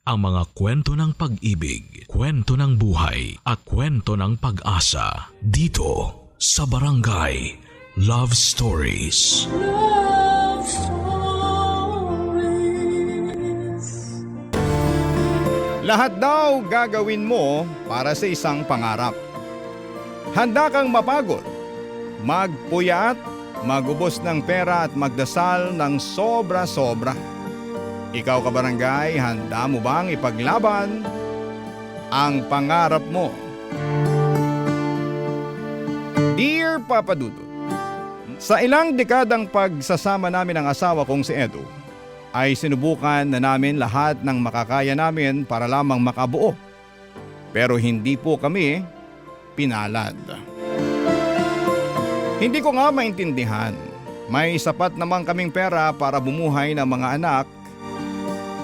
ang mga kwento ng pag-ibig, kwento ng buhay at kwento ng pag-asa dito sa Barangay Love Stories. Love Stories. Lahat daw gagawin mo para sa isang pangarap. Handa kang mapagod, magpuyat, magubos ng pera at magdasal ng sobra-sobra. Ikaw kabarangay, handa mo bang ipaglaban ang pangarap mo? Dear Papa Dudut, sa ilang dekadang pagsasama namin ng asawa kong si Edu, ay sinubukan na namin lahat ng makakaya namin para lamang makabuo. Pero hindi po kami pinalad. Hindi ko nga maintindihan. May sapat naman kaming pera para bumuhay ng mga anak,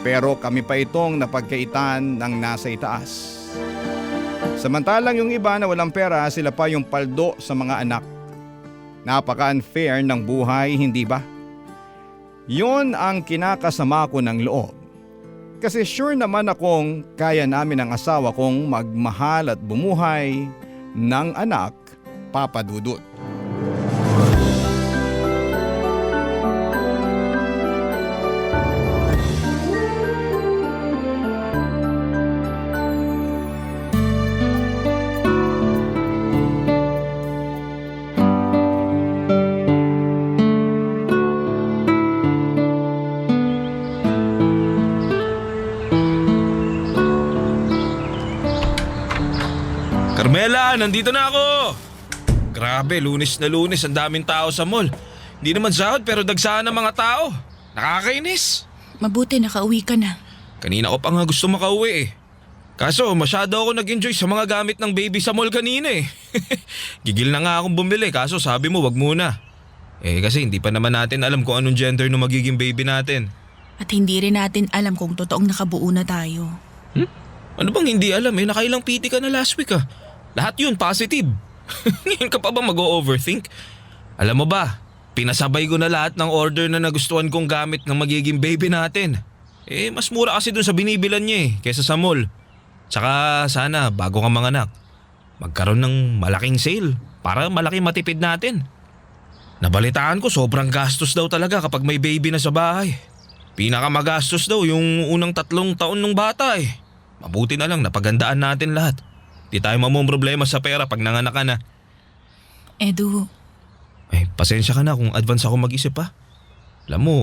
pero kami pa itong napagkaitan ng nasa itaas. Samantalang yung iba na walang pera, sila pa yung paldo sa mga anak. Napaka-unfair ng buhay, hindi ba? Yun ang kinakasama ko ng loob. Kasi sure naman akong kaya namin ang asawa kong magmahal at bumuhay ng anak, Papa Dudut. Carmela, nandito na ako! Grabe, Lunes na Lunes, ang daming tao sa mall. Hindi naman sahod pero dagsahan ng mga tao. Nakakainis. Mabuti nakauwi ka na. Kanina ko pa nga gusto makauwi eh. Kaso masyado ako nag-enjoy sa mga gamit ng baby sa mall kanina eh. Gigil na nga akong bumili kaso sabi mo wag muna. Kasi hindi pa naman natin alam kung anong gender ng magiging baby natin. At hindi rin natin alam kung totoong nakabuo na tayo. Ano bang hindi alam nakailang PT ka na last week ah. Lahat yun positive. Ngayon ka pa ba mag-overthink? Alam mo ba, pinasabay ko na lahat ng order na nagustuhan kong gamit ng magiging baby natin. Mas mura kasi dun sa binibilan niya kesa sa mall. Tsaka sana bago ka manganak, magkaroon ng malaking sale para malaki matipid natin. Nabalitaan ko sobrang gastos daw talaga kapag may baby na sa bahay. Pinakamagastos daw yung unang 3 taon ng bata Mabuti na lang napagandaan natin lahat. Di tayo problema sa pera pag nanganak ka na. Edu. Pasensya ka na kung advance ako mag-isip ha. Alam mo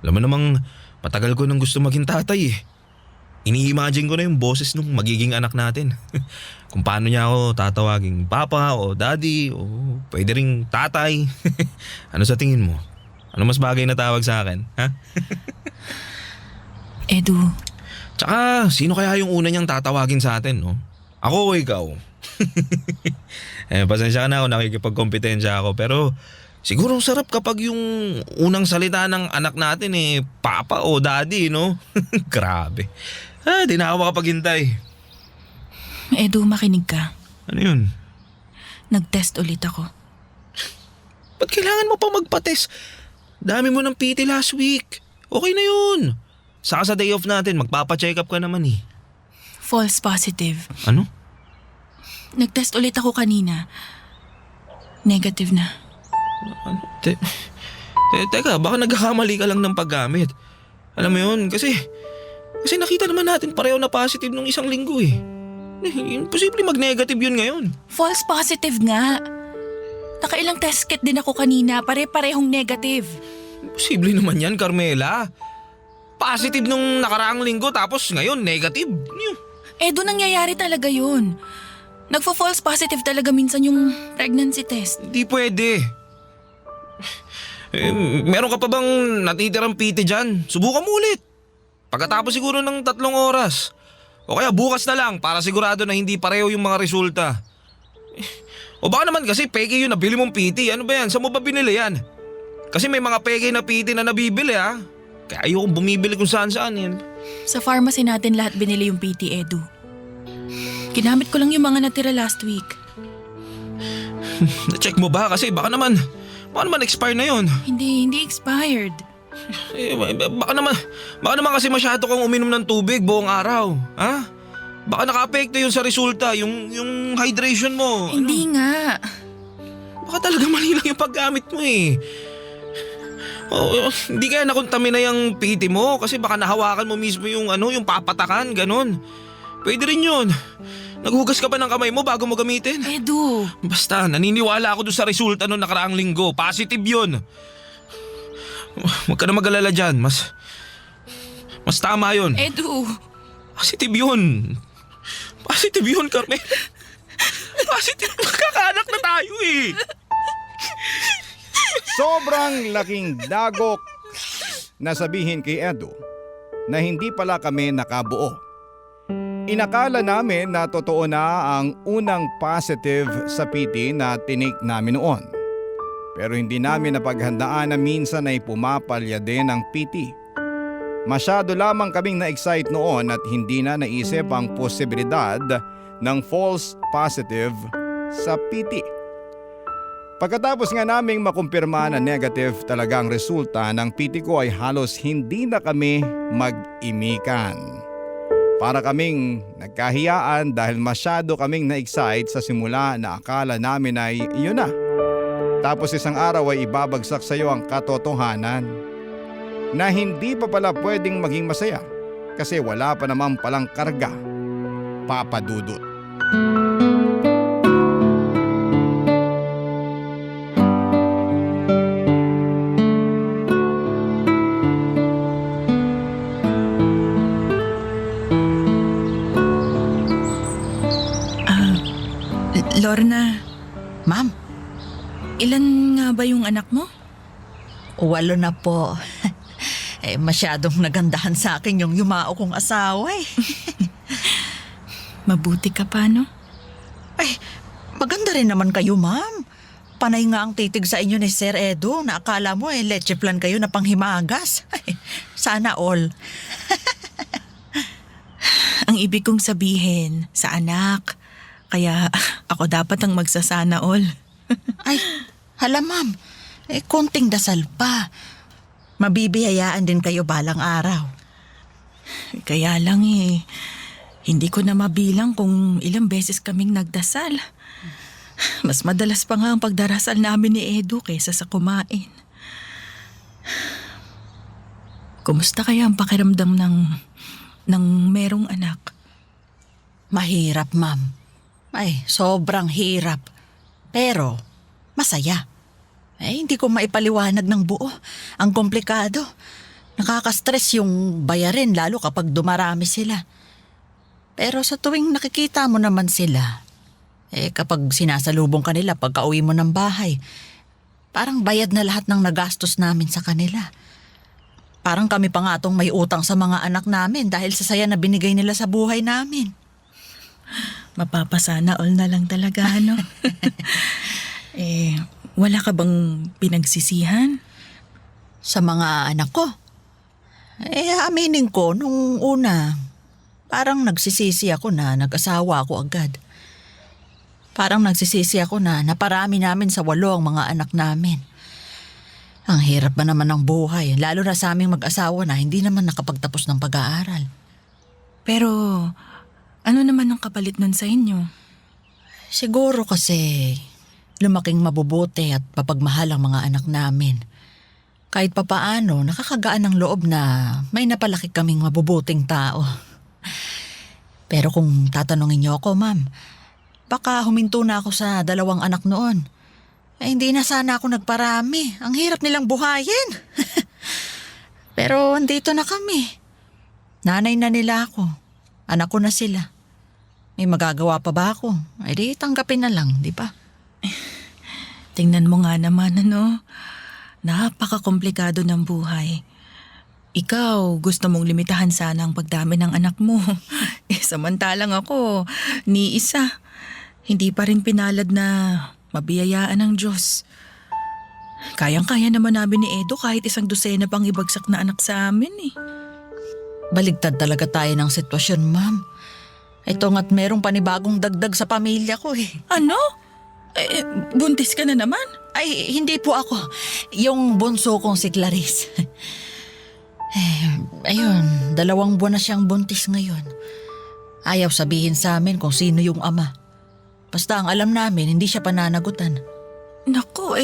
namang matagal ko nang gusto maging tatay Ini-imagine ko na yung boses nung magiging anak natin. Kung paano niya ako tatawaging papa o daddy o pwede ring tatay. Ano sa tingin mo? Ano mas bagay na tawag sa akin? Ha? Edu. Tsaka sino kaya yung una niyang tatawagin sa atin no? Ako o ikaw? Pasensya ka na kung nakikipagkompetensya ako pero siguro sarap kapag yung unang salita ng anak natin papa o daddy no? Grabe. Di na ako makapaghintay. Edu, makinig ka. Ano yun? Nag-test ulit ako. Ba't kailangan mo pa magpa-test? Dami mo ng PT last week. Okay na yun. Saka sa day off natin magpapa-check up ka naman False positive. Ano? Nag-test ulit ako kanina. Negative na. Ano? Teka, baka nagkakamali ka lang ng paggamit. Alam mo yun, kasi nakita naman natin pareho na positive nung isang linggo Imposible mag-negative yun ngayon. False positive nga. Nakailang test kit din ako kanina, pare-parehong negative. Imposible naman yan, Carmela. Positive nung nakaraang linggo tapos ngayon negative. Edu, nangyayari talaga yun. Nagpo-false positive talaga minsan yung pregnancy test. Hindi pwede. Meron ka pa bang natitirang PT dyan? Subukan mo ulit. Pagkatapos siguro ng 3 oras. O kaya bukas na lang para sigurado na hindi pareho yung mga resulta. O baka naman kasi peke yun nabili mong PT. Ano ba yan? Saan mo ba binili yan? Kasi may mga peke na PT na nabibili Kaya ayokong bumibili kung saan-saan yan. Sa pharmacy natin lahat binili yung PT, Edu. Ginamit ko lang yung mga natira last week. Na-check mo ba? Kasi baka naman expire na yun. Hindi expired. Baka naman kasi masyado kang uminom ng tubig buong araw. Ha? Baka naka-apekto yun sa resulta, yung hydration mo. Hindi nga. Baka talaga mali lang yung paggamit mo eh. Hindi kaya nakontamina yung PT mo kasi baka nahawakan mo mismo yung papatakan, ganun. Pwede rin yun. Naghugas ka ba ng kamay mo bago mo gamitin? Edu, Basta, naniniwala ako doon sa resulta noong nakaraang linggo. Positive yun. Huwag ka na mag-alala dyan. Mas tama yun. Edu. Positive yun. Positive yun, Carmel. Positive. Magkakaanak na tayo eh. Sobrang laking dagok na sabihin kay Edu na hindi pala kami nakabuo. Inakala namin na totoo na ang unang positive sa PT na tinake namin noon. Pero hindi namin napaghandaan na minsan ay pumapalya din ang PT. Masyado lamang kaming na-excite noon at hindi na naisip ang posibilidad ng false positive sa PT. Pagkatapos nga naming makumpirma na negative talaga ang resulta ng PT ko ay halos hindi na kami mag-imikan. Para kaming nagkahiyaan dahil masyado kaming na-excite sa simula na akala namin ay iyon na. Tapos isang araw ay ibabagsak sa iyo ang katotohanan na hindi pa pala pwedeng maging masaya kasi wala pa naman palang karga, Papa Dudut. Lorna, Ma'am, ilan nga ba yung anak mo? 8 na po. Masyadong nagandahan sa akin yung yumao kong asawa eh. Mabuti ka pa, no? Ay, maganda rin naman kayo, ma'am. Panay nga ang titig sa inyo ni Sir Edu na akala mo leche plan kayo na panghimagas. Ay, sana all. Ang ibig kong sabihin, sa anak. Kaya ako dapat ang magsasana all. Ay, hala ma'am, konting dasal pa. Mabibiyayaan din kayo balang araw. Kaya lang hindi ko na mabilang kung ilang beses kaming nagdasal. Mas madalas pa nga ang pagdarasal namin ni Edu kaysa sa kumain. Kumusta kaya ang pakiramdam ng merong anak? Mahirap, ma'am. Ay, sobrang hirap. Pero, masaya. Hindi ko maipaliwanag ng buo. Ang komplikado. Nakaka-stress yung bayarin lalo kapag dumarami sila. Pero sa tuwing nakikita mo naman sila, kapag sinasalubong kanila pagka uwi mo ng bahay, parang bayad na lahat ng nagastos namin sa kanila. Parang kami pa nga tong may utang sa mga anak namin dahil sa saya na binigay nila sa buhay namin. Mapapasana all na lang talaga, ano? Wala ka bang pinagsisihan? Sa mga anak ko? Aminin ko, nung una, parang nagsisisi ako na nag-asawa ako agad. Parang nagsisisi ako na naparami namin sa 8 ang mga anak namin. Ang hirap ba naman ng buhay, lalo na sa aming mag-asawa na hindi naman nakapagtapos ng pag-aaral. Pero ano naman ang kapalit nun sa inyo? Siguro kasi lumaking mabubuti at papagmahal ang mga anak namin. Kahit papaano, nakakagaan ng loob na may napalaki kaming mabubuting tao. Pero kung tatanungin niyo ako, ma'am, baka huminto na ako sa 2 anak noon. Hindi na sana ako nagparami. Ang hirap nilang buhayin. Pero andito na kami. Nanay na nila ako. Anak ko na sila. May magagawa pa ba ako? Di tanggapin na lang, di ba? Tingnan mo nga naman, ano? Napaka-komplikado ng buhay. Ikaw, gusto mong limitahan sana ang pagdami ng anak mo. Samantalang ako, ni isa. Hindi pa rin pinalad na mabiyayaan ng Diyos. Kayang-kaya naman namin ni Edo kahit 1 dosena pang ibagsak na anak sa amin eh. Baligtad talaga tayo ng sitwasyon, ma'am. Ito nga't merong panibagong dagdag sa pamilya ko eh. Ano? Buntis ka na naman? Ay, hindi po ako. Yung bunso kong si Clarice. Ayun, 2 buwan na siyang buntis ngayon. Ayaw sabihin sa amin kung sino yung ama. Basta ang alam namin, hindi siya pananagutan. Naku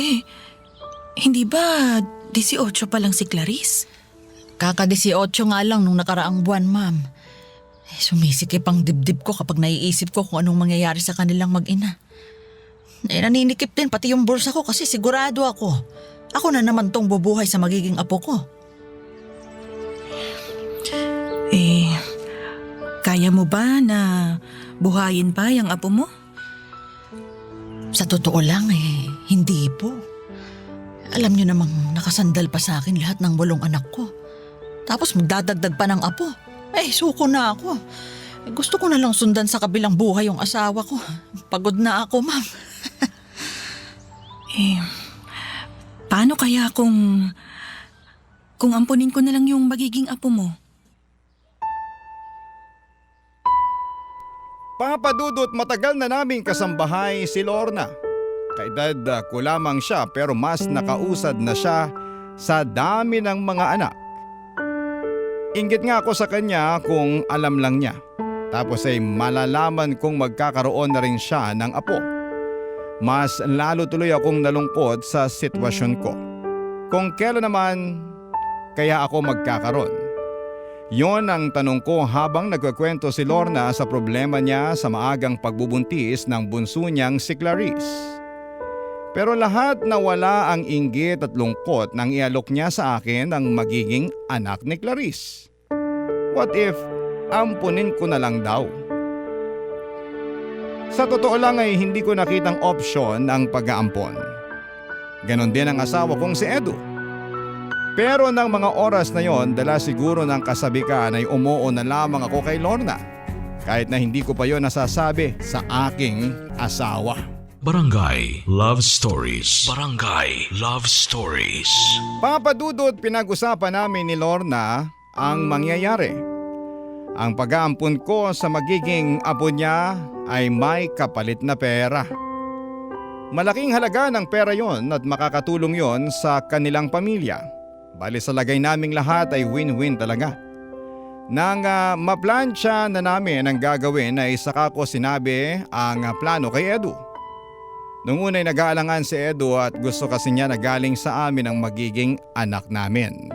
hindi ba 18 pa lang si Clarice? Kaka-18 nga lang nung nakaraang buwan, ma'am. Sumisikip ang dibdib ko kapag naiisip ko kung anong mangyayari sa kanilang mag-ina. Naninikip din pati yung bulsa ko kasi sigurado ako. Ako na naman tong bubuhay sa magiging apo ko. Kaya mo ba na buhayin pa yung apo mo? Sa totoo lang hindi po. Alam niyo namang nakasandal pa sa akin lahat ng 8 anak ko. Tapos magdadagdag pa ng apo. Suko na ako. Gusto ko na lang sundan sa kabilang buhay yung asawa ko. Pagod na ako, ma'am. Paano kaya kung ampunin ko na lang yung magiging apo mo? Papadudot, matagal na naming kasambahay si Lorna. Kaedad ko lamang siya pero mas nakausad na siya sa dami ng mga anak. Inggit nga ako sa kanya kung alam lang niya. Tapos ay malalaman kong magkakaroon na rin siya ng apo. Mas lalo tuloy akong nalungkot sa sitwasyon ko. Kung kailan naman kaya ako magkakaroon. Yon ang tanong ko habang nagkukwento si Lorna sa problema niya sa maagang pagbubuntis ng bunso niyang si Clarice. Pero lahat nawala ang inggit at lungkot nang ialok niya sa akin ang magiging anak ni Clarice. What if ampunin ko na lang daw? Sa totoo lang ay hindi ko nakitang opsyon ang pag-aampon. Ganon din ang asawa kong si Edu. Pero ng mga oras na yon, dala siguro ng kasabikan ay umuo na lamang ako kay Lorna. Kahit na hindi ko pa yon nasasabi sa aking asawa. Barangay Love Stories. Barangay Love Stories. Papadudot, pinag-usapan namin ni Lorna ang mangyayari. Ang pag-aampon ko sa magiging apo niya ay may kapalit na pera. Malaking halaga ng pera yon at makakatulong yon sa kanilang pamilya. Bali sa lagay naming lahat ay win-win talaga. Nang maplansya na namin ang gagawin ay saka ko sinabi ang plano kay Edu. Nung una'y nag-aalangan si Edu at gusto kasi niya na galing sa amin ang magiging anak namin.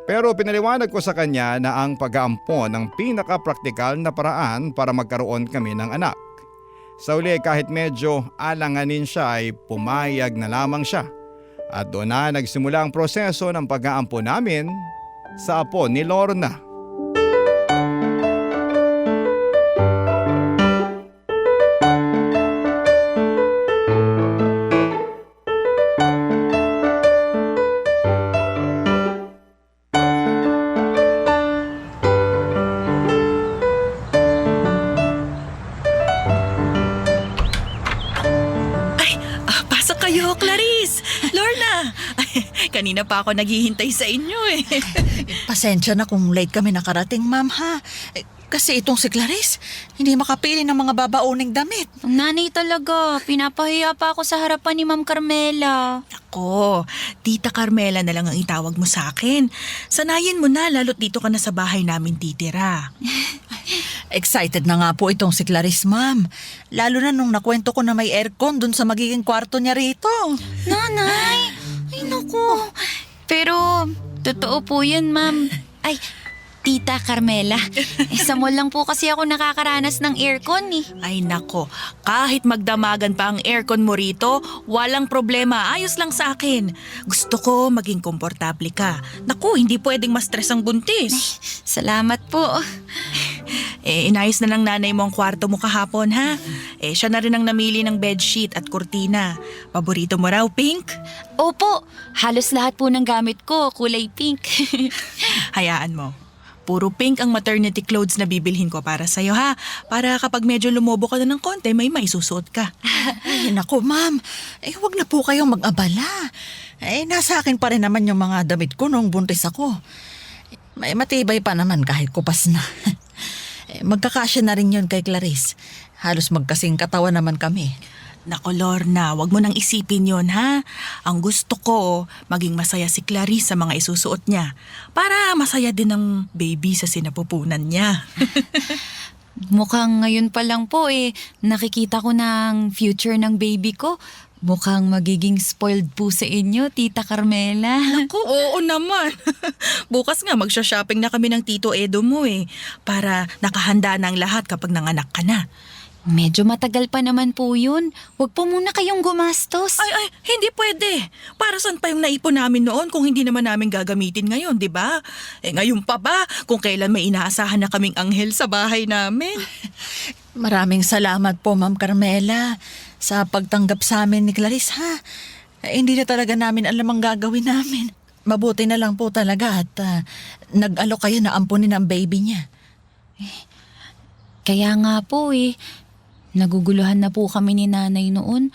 Pero pinaliwanag ko sa kanya na ang pag-aampon ang pinaka-praktikal na paraan para magkaroon kami ng anak. Sa uli kahit medyo alanganin siya ay pumayag na lamang siya. At doon na nagsimula ang proseso ng pag-aampon namin sa apo ni Lorna. Pasok kayo, Clarice! Lorna! Kanina pa ako naghihintay sa inyo Pasensya na kung late kami nakarating, ma'am, ha? Kasi itong si Clarice, hindi makapili ng mga babauning damit. Ang nanay talaga. Pinapahiya pa ako sa harapan ni Ma'am Carmela. Ako, Tita Carmela na lang ang itawag mo sa akin. Sanayin mo na, lalo't dito ka na sa bahay namin titira. Excited na nga po itong si Clarice, ma'am. Lalo na nung nakwento ko na may aircon dun sa magiging kwarto niya rito. Nanay! Ay, naku. Pero, totoo po yun, Ma'am. Ay, Tita Carmela. Sa mall lang po kasi ako nakakaranas ng aircon Ay nako, kahit magdamagan pa ang aircon mo rito, walang problema, ayos lang sa akin. Gusto ko maging komportable ka. Naku, hindi pwedeng ma-stress ang buntis. Salamat po. Inayos na lang nanay mo ang kwarto mo kahapon, ha? Siya na rin ang namili ng bedsheet at kurtina. Paborito mo raw, pink? Opo, halos lahat po ng gamit ko kulay pink. Hayaan mo. Puro pink ang maternity clothes na bibilhin ko para sa'yo, ha? Para kapag medyo lumobo ka na ng konti, may maisusuot ka. Ay, naku, ma'am. Huwag na po kayong mag-abala. Nasa akin pa rin naman yung mga damit ko nung buntis ako. May matibay pa naman kahit kupas na. Magkakasya na rin yun kay Clarice. Halos magkasing katawan naman kami. Nako Lorna, wag mo nang isipin yon ha. Ang gusto ko, maging masaya si Clarice sa mga isusuot niya. Para masaya din ang baby sa sinapupunan niya. Mukhang ngayon pa lang po nakikita ko ng future ng baby ko. Mukhang magiging spoiled po sa inyo, Tita Carmela. Naku, oo naman. Bukas nga magsha-shopping na kami ng Tito Edo mo para nakahanda na ang lahat kapag nanganak ka na. Medyo matagal pa naman po yun. Huwag po muna kayong gumastos. Ay, hindi pwede. Para saan pa yung naipon namin noon kung hindi naman namin gagamitin ngayon, di ba? Ngayon pa ba kung kailan may inaasahan na kaming anghel sa bahay namin? Maraming salamat po, Ma'am Carmela, sa pagtanggap sa amin ni Clarice, ha? Hindi na talaga namin alam ang gagawin namin. Mabuti na lang po talaga at nag-alok kayo na ampunin ang baby niya. Kaya nga po naguguluhan na po kami ni nanay noon.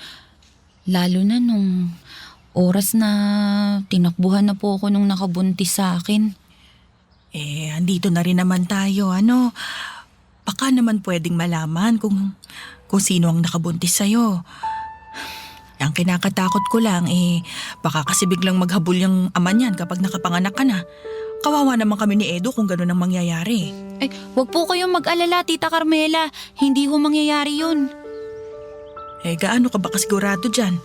Lalo na nung oras na tinakbuhan na po ako nung nakabuntis sa akin. Andito na rin naman tayo, ano? Baka naman pwedeng malaman kung sino ang nakabuntis sa'yo. Ang kinakatakot ko lang baka kasi biglang maghabol yung ama niyan kapag nakapanganak ka na. Kawawa naman kami ni Edo kung gano'n ang mangyayari. Wag po kayong mag-alala, Tita Carmela. Hindi ho mangyayari yun. Gaano ka ba kasigurado dyan?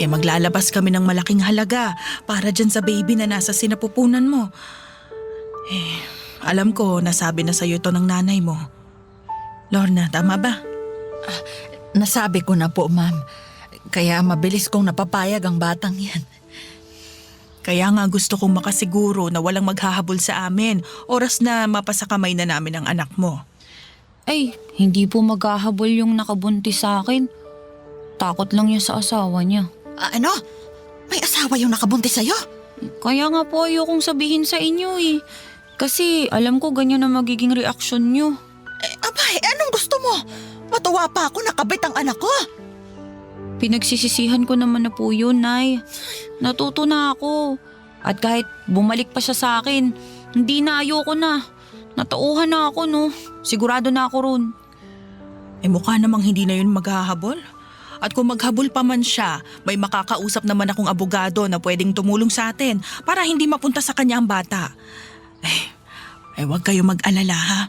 Maglalabas kami ng malaking halaga para dyan sa baby na nasa sinapupunan mo. Alam ko, nasabi na sa'yo ito ng nanay mo. Lorna, tama ba? Nasabi ko na po, Ma'am. Kaya mabilis kong napapayag ang batang yan. Kaya nga gusto kong makasiguro na walang maghahabol sa amin oras na mapasakamay na namin ang anak mo. Hindi po maghahabol yung nakabuntis sa akin. Takot lang niya sa asawa niya. Ano? May asawa yung nakabuntis sa'yo? Kaya nga po ayokong sabihin sa inyo Kasi alam ko ganyan na magiging reaksyon niyo. Abay, anong gusto mo? Matuwa pa ako nakabit ang anak ko. Pinagsisisihan ko naman na po yun, Nay. Natuto na ako. At kahit bumalik pa siya sa akin, hindi na ayoko na. Natauhan na ako, no? Sigurado na ako ron. Mukha namang hindi na yun maghahabol. At kung maghabol pa man siya, may makakausap naman akong abogado na pwedeng tumulong sa atin para hindi mapunta sa kanya ang bata. Huwag kayo mag-alala, ha?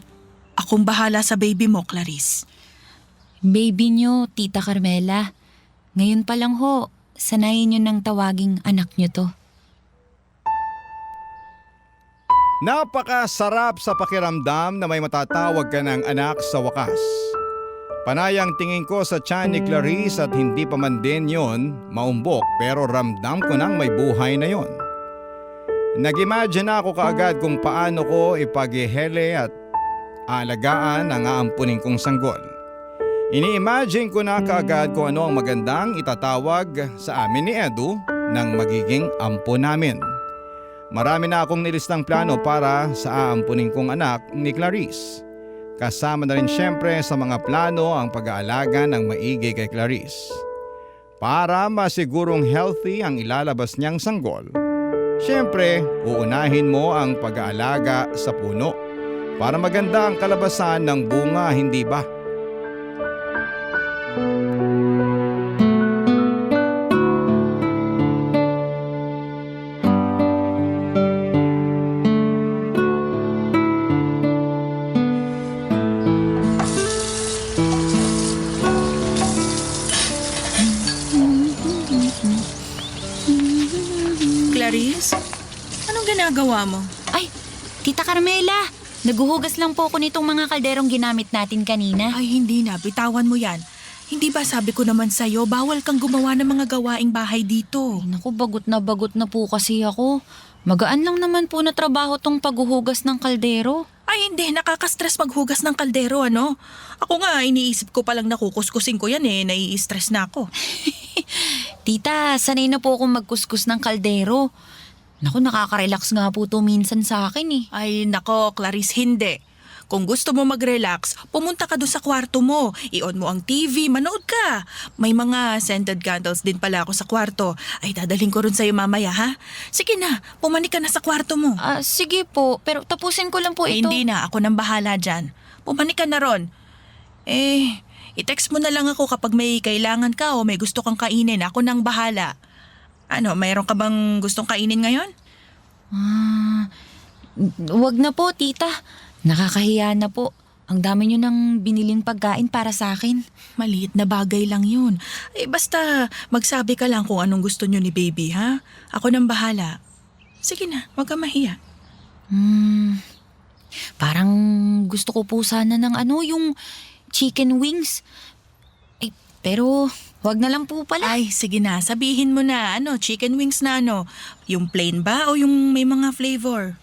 Akong bahala sa baby mo, Clarice. Baby niyo, Tita Carmela. Ngayon pa lang ho, sanayin niyo nang tawaging anak niyo to. Napakasarap sa pakiramdam na may matatawag ka ng anak sa wakas. Panayang tingin ko sa tiyan ni Clarice at hindi pa man din yon maumbok pero ramdam ko nang may buhay na yon. Nag-imagine ako kaagad kung paano ko ipaghihele at aalagaan ang aampunin kong sanggol. Ini-imagine ko na kaagad kung ano ang magandang itatawag sa amin ni Edu nang magiging ampon namin. Marami na akong nilistang plano para sa aampunin kong anak ni Clarice. Kasama na rin syempre sa mga plano ang pag-aalaga ng maigi kay Clarice. Para masigurong healthy ang ilalabas niyang sanggol, syempre uunahin mo ang pag-aalaga sa puno para maganda ang kalabasan ng bunga, hindi ba? Clarice, anong ginagawa mo? Tita Carmela, naguhugas lang po ako nitong mga kalderong ginamit natin kanina. Ay, hindi na. Bitawan mo yan. Hindi ba sabi ko naman sa'yo, bawal kang gumawa ng mga gawaing bahay dito. Naku, bagot na po kasi ako. Magaan lang naman po na trabaho tong paghuhugas ng kaldero. Ay, hindi. Nakaka-stress maghugas ng kaldero, ano? Ako nga, iniisip ko palang nakukuskusin ko yan nai-stress na ako. Tita, sanay na po akong magkuskus ng kaldero. Naku, nakaka-relax nga po to minsan sa akin Ay, nako, Clarice, hindi. Kung gusto mo mag-relax, pumunta ka doon sa kwarto mo. I-on mo ang TV, manood ka. May mga scented candles din pala ako sa kwarto. Ay, dadalhin ko rin sa'yo mamaya, ha? Sige na, pumanik ka na sa kwarto mo. Sige po, pero tapusin ko lang po ito. Hindi na, ako nang bahala dyan. Pumanik ka na ron. I-text mo na lang ako kapag may kailangan ka o may gusto kang kainin. Ako nang bahala. Ano, mayroon ka bang gustong kainin ngayon? Wag na po, tita. Nakakahiya na po. Ang dami nyo nang biniling pagkain para sa akin. Maliit na bagay lang yun. Basta magsabi ka lang kung anong gusto nyo ni baby, ha? Ako nang bahala. Sige na, wag ka mahiya. Parang gusto ko po sana ng yung chicken wings. Pero wag na lang po pala. Ay, sige na, sabihin mo na. Chicken wings na Yung plain ba o yung may mga flavor?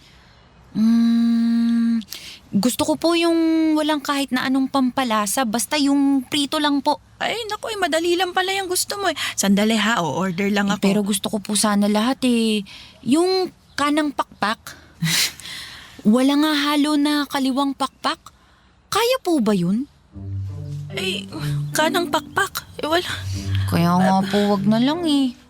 Gusto ko po yung walang kahit na anong pampalasa, basta yung prito lang po. Ay, naku, madali lang pala yung gusto mo. Sandali ha, order lang ako. Pero gusto ko po sana lahat Yung kanang pakpak. Wala nga halo na kaliwang pakpak. Kaya po ba yun? Kanang pakpak. Wala. Kaya nga po wag na lang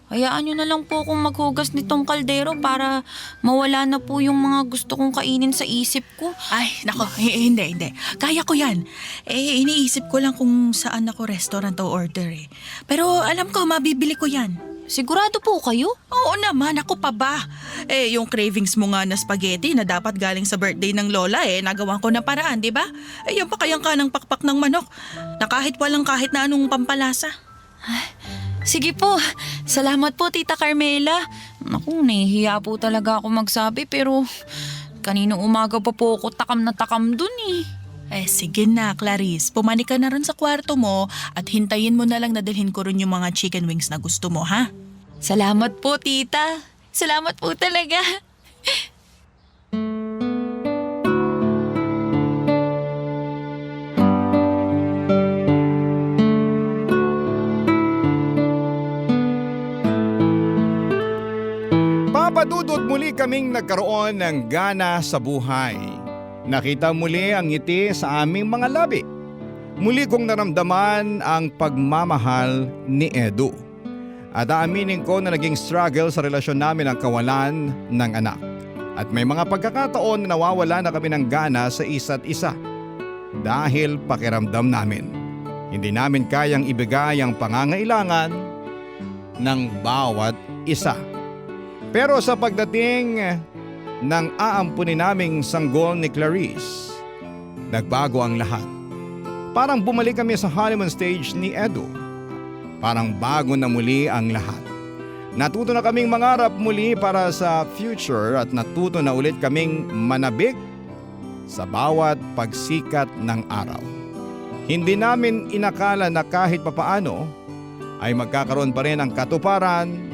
Hayaan nyo na lang po akong maghugas nitong kaldero para mawala na po yung mga gusto kong kainin sa isip ko. Ay, nako, hindi. Kaya ko yan. Iniisip ko lang kung saan ako restaurant o order Pero alam ko, mabibili ko yan. Sigurado po kayo? Oo naman, ako pa ba? Yung cravings mo nga na spaghetti na dapat galing sa birthday ng lola nagawan ko na paraan, di ba? Yan pa kayang kanang pakpak ng manok na kahit na anong pampalasa. Sige po. Salamat po, Tita Carmela. Naku, nahihiya po talaga ako magsabi pero kaninang umaga pa po ako takam na takam dun Sige na, Clarice. Pumani ka na rin sa kwarto mo at hintayin mo na lang na dalhin ko rin yung mga chicken wings na gusto mo, ha? Salamat po, Tita. Salamat po talaga. Papadudot muli kaming nagkaroon ng gana sa buhay. Nakita muli ang ngiti sa aming mga labi. Muli kong naramdaman ang pagmamahal ni Edu. At aaminin ko na naging struggle sa relasyon namin ang kawalan ng anak. At may mga pagkakataon na nawawala na kami ng gana sa isa't isa. Dahil pakiramdam namin, hindi namin kayang ibigay ang pangangailangan ng bawat isa. Pero sa pagdating ng aampunin naming sanggol ni Clarice, nagbago ang lahat. Parang bumalik kami sa honeymoon stage ni Edu. Parang bago na muli ang lahat. Natuto na kaming mangarap muli para sa future at natuto na ulit kaming manabik sa bawat pagsikat ng araw. Hindi namin inakala na kahit papaano ay magkakaroon pa rin ang katuparan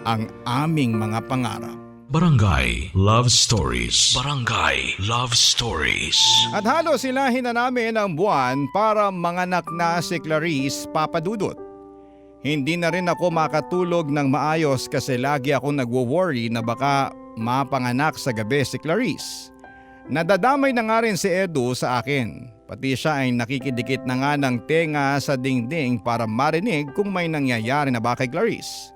ang aming mga pangarap. Barangay Love Stories. Barangay Love Stories. At halos hilahin na namin ang buwan para manganak na si Clarice Papadudot. Hindi na rin ako makatulog ng maayos kasi lagi akong nagwo-worry na baka mapanganak sa gabi si Clarice. Nadadamay na nga rin si Edu sa akin. Pati siya ay nakikidikit na nga ng tenga sa dingding para marinig kung may nangyayari na ba kay Clarice.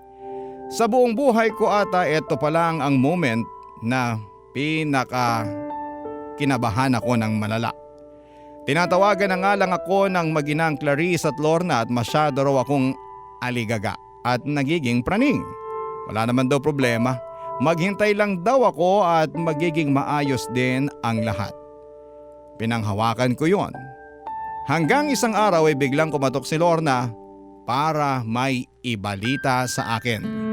Sa buong buhay ko ata ito pa lang ang moment na kinabahan ako ng malala. Tinatawagan na nga lang ako ng maginang Clarice at Lorna at masyado raw akong aligaga at nagiging praning. Wala naman daw problema. Maghintay lang daw ako at magiging maayos din ang lahat. Pinanghawakan ko yon. Hanggang isang araw ay biglang kumatok si Lorna para may ibalita sa akin.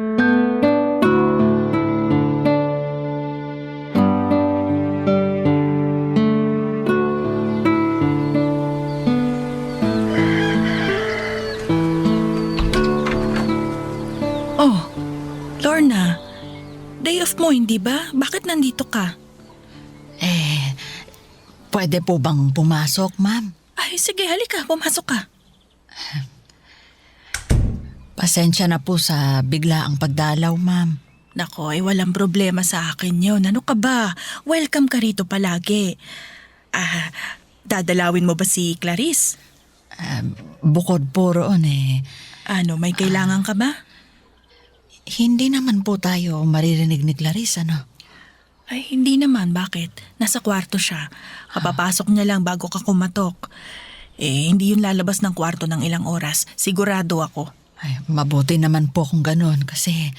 Lorna, day off mo, hindi ba? Bakit nandito ka? Pwede po bang pumasok, ma'am? Ay, sige, halika, pumasok ka. Pasensya na po sa biglaang pagdalaw, ma'am. Nako, walang problema sa akin yun. Ano ka ba? Welcome ka rito palagi. Dadalawin mo ba si Clarice? Bukod po roon Ano, may kailangan ka ba? Hindi naman po tayo maririnig ni Clarice, ano? Ay, hindi naman. Bakit? Nasa kwarto siya. Kapapasok niya lang bago ka kumatok. Hindi yun lalabas ng kwarto ng ilang oras. Sigurado ako. Ay, mabuti naman po kung ganon kasi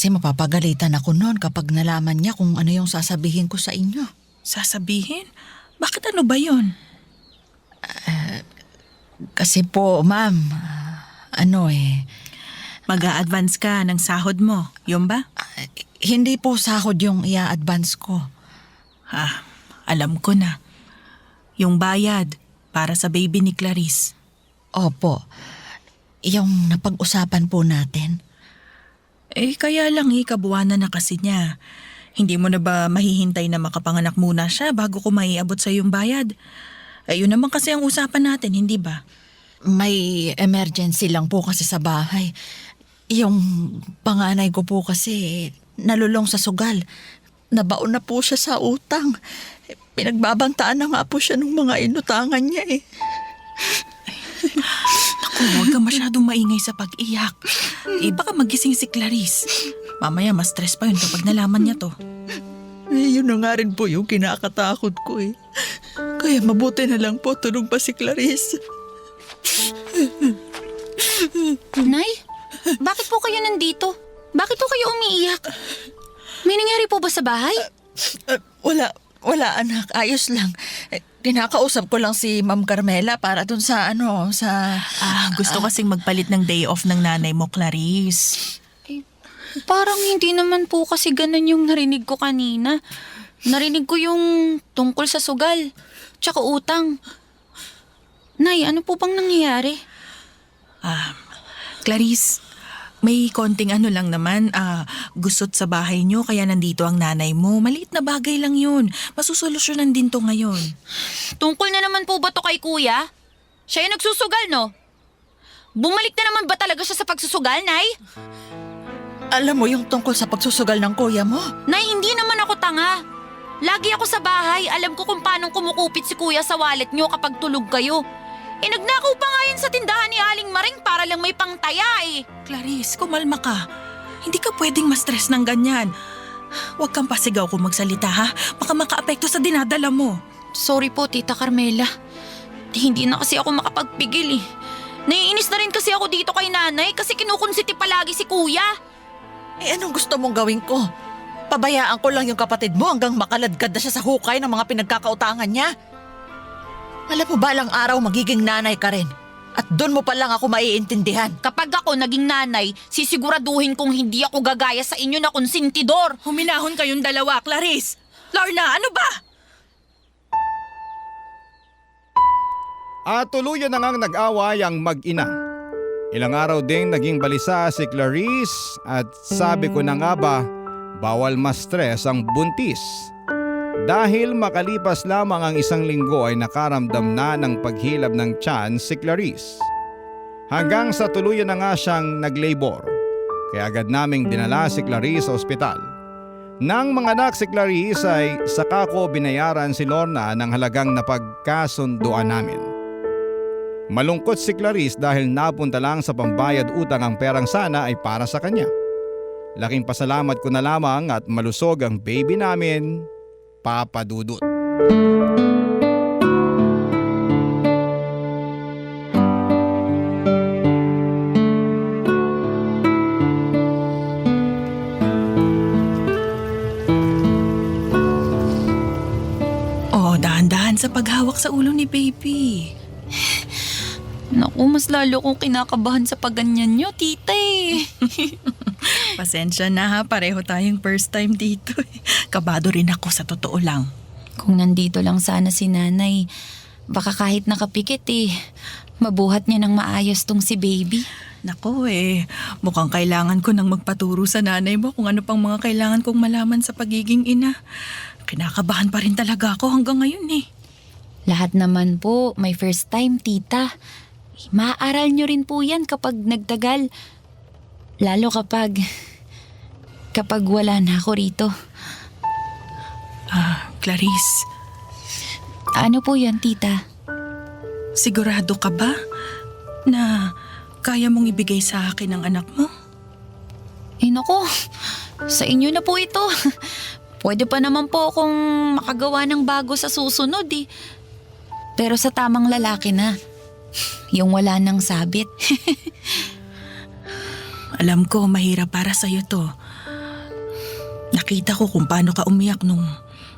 mapapagalitan ako noon kapag nalaman niya kung ano yung sasabihin ko sa inyo. Sasabihin? Bakit ano ba yun? Kasi po, ma'am, Mag-a-advance ka ng sahod mo, yun ba? hindi po sahod yung i-advance ko. Alam ko na. Yung bayad para sa baby ni Clarice. Opo, yung napag-usapan po natin. Kaya lang kabuwanan na kasi niya. Hindi mo na ba mahihintay na makapanganak muna siya bago ko maiabot sa yung bayad? Yun naman kasi ang usapan natin, hindi ba? May emergency lang po kasi sa bahay. Yung panganay ko po kasi nalulong sa sugal. Nabaon na po siya sa utang. Pinagbabantaan na nga po siya ng mga inutangan niya eh. Naku, huwag ka masyadong maingay sa pag-iyak. Baka magising si Clarice. Mamaya mas stress pa yun kapag nalaman niya to. Yun na nga rin po yung kinakatakot ko eh. Kaya mabuti na lang po tulog pa si Clarice. Nay, bakit po kayo nandito? Bakit po kayo umiiyak? May nangyari po ba sa bahay? Wala anak, ayos lang. Kinakausap ko lang si Ma'am Carmela para dun sa Gusto kasing magpalit ng day off ng nanay mo, Clarice. Parang hindi naman po kasi ganun yung narinig ko kanina. Narinig ko yung tungkol sa sugal, tsaka utang. Nay, ano po bang nangyayari? Clarice, may konting lang naman. Gusot sa bahay niyo kaya nandito ang nanay mo. Maliit na bagay lang yun. Masusolusyonan din to ngayon. Tungkol na naman po ba to kay kuya? Siya yung nagsusugal, no? Bumalik na naman ba talaga siya sa pagsusugal, Nay? Alam mo yung tungkol sa pagsusugal ng kuya mo? Nay, hindi naman ako tanga. Lagi ako sa bahay. Alam ko kung paano kumukupit si kuya sa wallet niyo kapag tulog kayo. Nagnakaw pa nga yun sa tindahan ni Aling Maring para lang may pangtaya eh. Clarice, kumalma ka. Hindi ka pwedeng ma-stress ng ganyan. Huwag kang pasigaw kung magsalita ha. Baka makaapekto sa dinadala mo. Sorry po, Tita Carmela. Hindi na kasi ako makapagpigil eh. Naiinis na rin kasi ako dito kay nanay kasi kinukunsiti palagi si kuya. Anong gusto mong gawin ko? Pabayaan ko lang yung kapatid mo hanggang makaladkad na siya sa hukay ng mga pinagkakautangan niya? Alam mo balang araw magiging nanay ka rin. At doon mo pa lang ako maiintindihan. Kapag ako naging nanay, sisiguraduhin kong hindi ako gagaya sa inyo na konsentidor. Huminahon kayong dalawa, Clarice. Lorna, ano ba? At tuluyan na ngang nag-away ang mag-ina. Ilang araw ding naging balisa si Clarice at sabi ko na nga ba, bawal ma-stress ang buntis. Dahil makalipas lamang ang isang linggo ay nakaramdam na ng paghilab ng tiyan si Clarice. Hanggang sa tuluyan na nga siyang nag-labor. Kaya agad naming dinala si Clarice sa ospital. Nang manganak si Clarice ay saka ko binayaran si Lorna ng halagang napagkasunduan namin. Malungkot si Clarice dahil napunta lang sa pambayad utang ang perang sana ay para sa kanya. Laking pasalamat ko na lamang at malusog ang baby namin, Papa Dudut. Dahan-dahan sa paghawak sa ulo ni baby. Naku, mas lalo kong kinakabahan sa pagganyan nyo, tita eh. Pasensya na ha, pareho tayong first time dito. Kabado rin ako sa totoo lang. Kung nandito lang sana si nanay, baka kahit nakapikit mabuhat niya ng maayos tong si baby. Naku mukhang kailangan ko nang magpaturo sa nanay mo kung ano pang mga kailangan kong malaman sa pagiging ina. Kinakabahan pa rin talaga ako hanggang ngayon Lahat naman po, may first time, tita. Maaaral nyo rin po yan kapag nagtagal. Lalo kapag wala na ako rito. Clarice, Ano po yan, tita? sigurado ka ba na kaya mong ibigay sa akin ang anak mo? Naku, sa inyo na po ito. Pwede pa naman po akong makagawa ng bago sa susunod Pero sa tamang lalaki na. Yung wala nang sabit. Alam ko, mahirap para sa'yo to. Nakita ko kung paano ka umiyak nung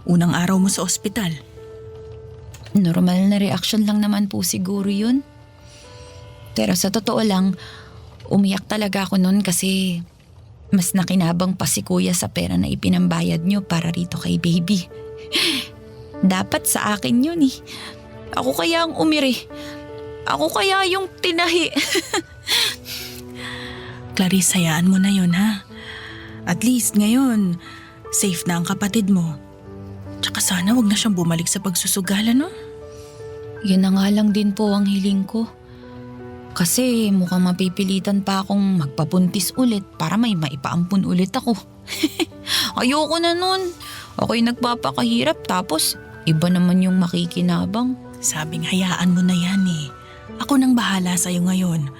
unang araw mo sa ospital. Normal na reaksyon lang naman po siguro yun. Pero sa totoo lang, umiyak talaga ako noon kasi mas nakinabang pa si kuya sa pera na ipinambayad nyo para rito kay baby. Dapat sa akin yun eh. Ako kaya ang umiri. Ako kaya yung tinahi. Clarice, hayaan mo na yun, ha? At least ngayon, safe na ang kapatid mo. Tsaka sana wag na siyang bumalik sa pagsusugal, no? Yun na nga lang din po ang hiling ko. Kasi mukhang mapipilitan pa akong magpapuntis ulit para may maipaampun ulit ako. Ayoko na nun. Ako'y nagpapakahirap tapos iba naman yung makikinabang. Sabing hayaan mo na yan eh. Ako nang bahala sa'yo ngayon.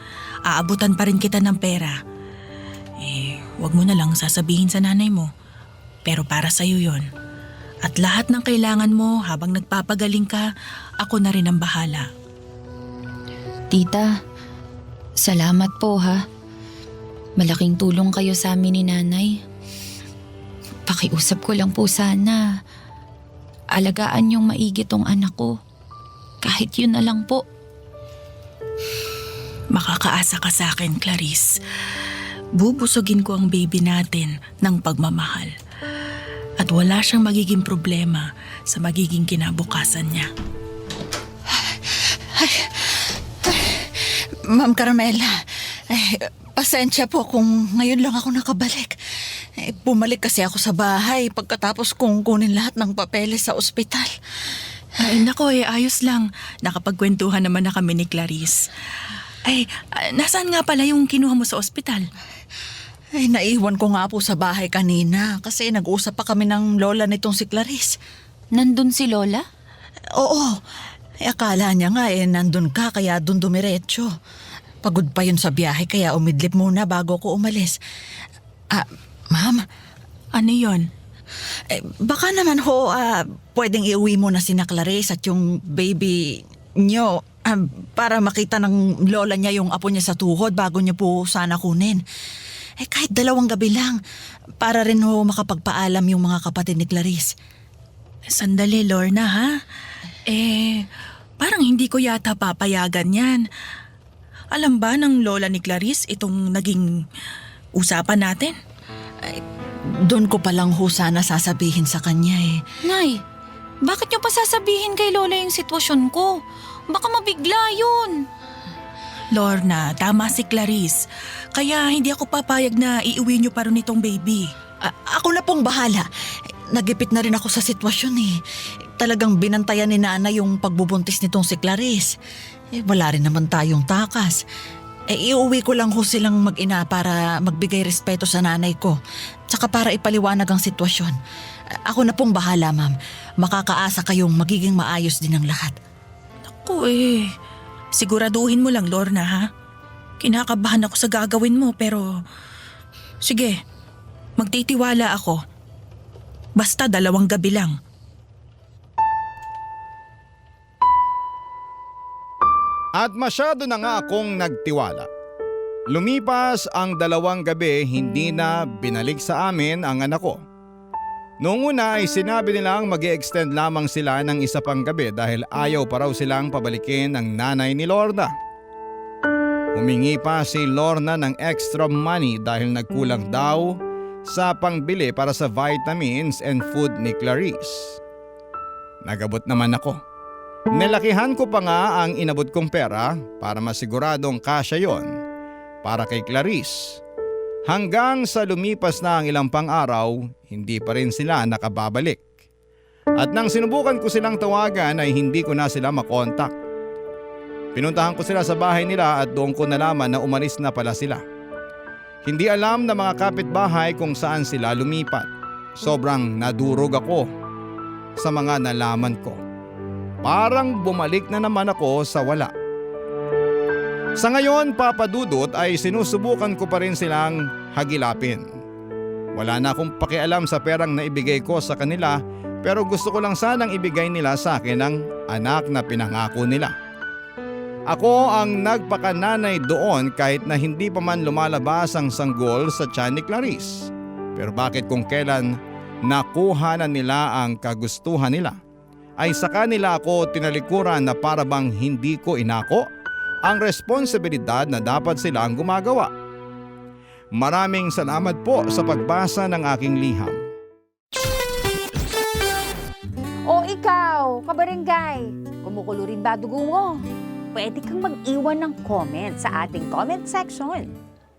Aabutan pa rin kita ng pera. Wag mo na lang sasabihin sa nanay mo. Pero para sa'yo yon. At lahat ng kailangan mo habang nagpapagaling ka, ako na rin ang bahala. Tita, salamat po ha. Malaking tulong kayo sa amin ni nanay. Pakiusap ko lang po sana. Alagaan yung maigi tong anak ko. Kahit yun na lang po. Makakaasa ka sa akin, Clarice. Bubusugin ko ang baby natin ng pagmamahal. At wala siyang magiging problema sa magiging kinabukasan niya. Ma'am Carmela, pasensya po kung ngayon lang ako nakabalik. Bumalik kasi ako sa bahay pagkatapos kong kunin lahat ng papeles sa ospital. Ay, nako ayos lang. Nakapagkwentuhan naman na kami ni Clarice. Nasaan nga pala yung kinuha mo sa ospital? Naiwan ko nga po sa bahay kanina kasi nag-usap pa kami ng lola nitong si Clarice. Nandun si Lola? Oo, akala niya nga nandun ka kaya dun dumiretso. Pagod pa yun sa biyahe kaya umidlip muna bago ko umalis. Ma'am? Ano yon? Baka naman pwedeng iuwi mo na sina Clarice at yung baby nyo para makita ng lola niya yung apo niya sa tuhod bago niyo po sana kunin. Kahit 2 gabi lang, para rin makapagpaalam yung mga kapatid ni Clarice. Sandali, Lorna, ha? Parang hindi ko yata papayagan yan. Alam ba ng lola ni Clarice itong naging usapan natin? Doon ko palang sana sasabihin sa kanya Nay, bakit niyo pa sasabihin kay Lola yung sitwasyon ko? Baka mabigla yun. Lorna, tama si Clarice. Kaya hindi ako papayag na iuwi niyo pa rin itong baby. Ako na pong bahala. Nagipit na rin ako sa sitwasyon Talagang binantayan ni nanay yung pagbubuntis nitong si Clarice. Wala rin naman tayong takas. Iuwi ko lang silang mag-ina para magbigay respeto sa nanay ko. Tsaka para ipaliwanag ang sitwasyon. Ako na pong bahala, ma'am. Makakaasa kayong magiging maayos din ang lahat. Naku siguraduhin mo lang, Lorna, ha? Kinakabahan ako sa gagawin mo pero sige, magtitiwala ako. Basta 2 gabi lang. At masyado na nga akong nagtiwala. Lumipas ang 2 gabi, hindi na binalik sa amin ang anak ko. Noong una ay sinabi nilang mag-i-extend lamang sila ng 1 pang gabi dahil ayaw pa raw silang pabalikin ng nanay ni Lorna. Humingi pa si Lorna ng extra money dahil nagkulang daw sa pangbili para sa vitamins and food ni Clarice. Nagabot naman ako. Nalakihan ko pa nga ang inabot kong pera para masiguradong kasya yon para kay Clarice. Hanggang sa lumipas na ang ilang pang araw, hindi pa rin sila nakababalik. At nang sinubukan ko silang tawagan ay hindi ko na sila makontak. Pinuntahan ko sila sa bahay nila at doon ko nalaman na umalis na pala sila. Hindi alam ng mga kapitbahay kung saan sila lumipat. Sobrang nadurog ako sa mga nalaman ko. Parang bumalik na naman ako sa wala. Sa ngayon, Papa Dudut, ay sinusubukan ko pa rin silang hagilapin. Wala na akong pakialam sa perang naibigay ko sa kanila Pero gusto ko lang sanang ibigay nila sa akin ang anak na pinangako nila. Ako ang nagpakananay doon kahit na hindi pa man lumalabas ang sanggol sa tiyan ni Clarice. Pero bakit kung kailan nakuha na nila ang kagustuhan nila, ay saka nila ako tinalikuran na para bang hindi ko inako ang responsibilidad na dapat sila ang gumagawa. Maraming salamat po sa pagbasa ng aking liham. O ikaw, kabarangay, kumukulo rin ba dugo mo? Pwede kang mag-iwan ng comment sa ating comment section.